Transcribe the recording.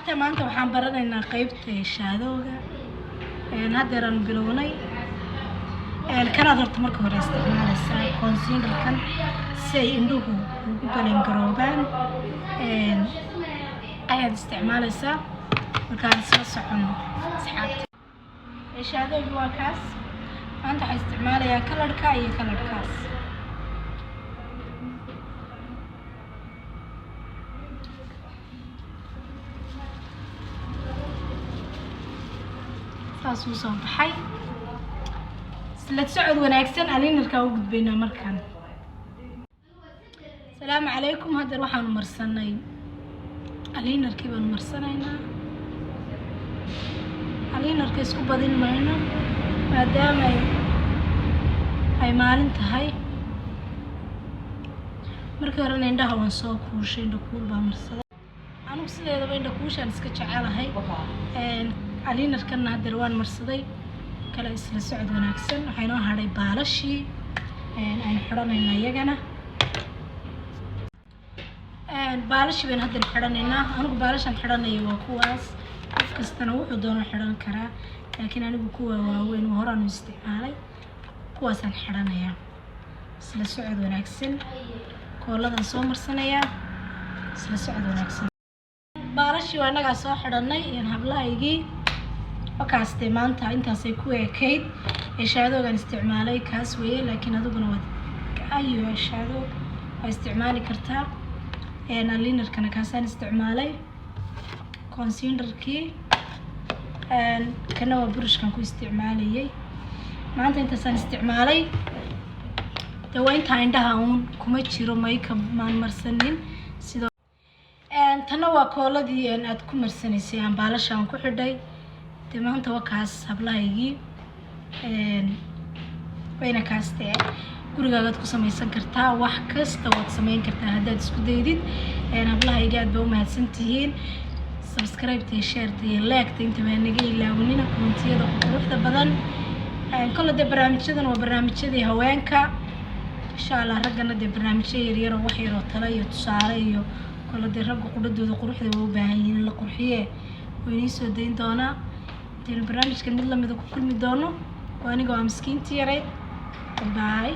asxaabta maanta waxaan baranaynaa qaybta shaadowga hadeeraan bilownay kanaad horta marka hore isticmaalaysaa concealer-kan si ay indhuhu ugu balan garoobaan ayaad isticmaalaysaa markaan isla socono asxaabta shaadowga waa kaas maanta waxaan isticmaalayaa kalarka iyo kalarkaas saasuu soo baxay isla socod wanaagsan aliinarkaa u gudbaynaa markaan asalaamu calaykum haddeer waxaanu marsanay aliinarkii baanu marsanaynaa aliinarka isku badin mayno maadaama ay maalin tahay markii horena indhaha waan soo kuushay indha kuul baa marsaday anugu sideedaba indha kuushaan iska jecelahay aliinarkana hadeer waan marsaday kale isla socod wanaagsan waxaa inoo hadhay baalashii aynu xidhanaynaa iyagana baalashii baynu hadeer xidhanaynaa anigu baalashaan xidhanayo waa kuwaas qof kastana wuxuu doono xidhan karaa laakiin anigu kuwa waaweyn horaanu isticmaalay kuwaasaan xidhanayaa isla socod wanaagsan kooladan soo marsanayaa isla socod wanaagsan baalashii waa innagaa soo xidhanay hablahaygii wakaastee maanta intaasay ku ekayd shaadowgaan isticmaalay kaas weeye laakiin adiguna waad ayo shaadow waa isticmaali kartaa aliinarkana kaasaan isticmaalay concealerkii kana waa burushkan ku isticmaalayay maanta intaasaan isticmaalay dee waa intaa indhaha uun kuma jiro makeup maan marsanin sidoo tana waa kooladii aad ku marsanaysay aan baalashaan ku xidhay dee maanta waa kaas hablahaygii wayna kaastee gurigaagaad ku samaysan kartaa wax kasta waad samayn kartaa haddaad isku daydid hablahaygii aad ba u mahadsantihiin subscribe-ta iyo share-ta iyo like-ta intaba naga ilaawanina kommentiyada quruxda badan kolle dee barnaamijyadan waa barnaamijyadii haweenka insha allah raggana dee barnaamijyo yaryar oo wax yaroo talo iyo tusaale iyo kolle dee ragga qudhadooda quruxda waa u baahan yihiin in la qurxiye oo inii soo dayn doonaa intaynu barnaamijkan mid lamida ku kulmi doono oo aniga waa miskiintii yareyd bye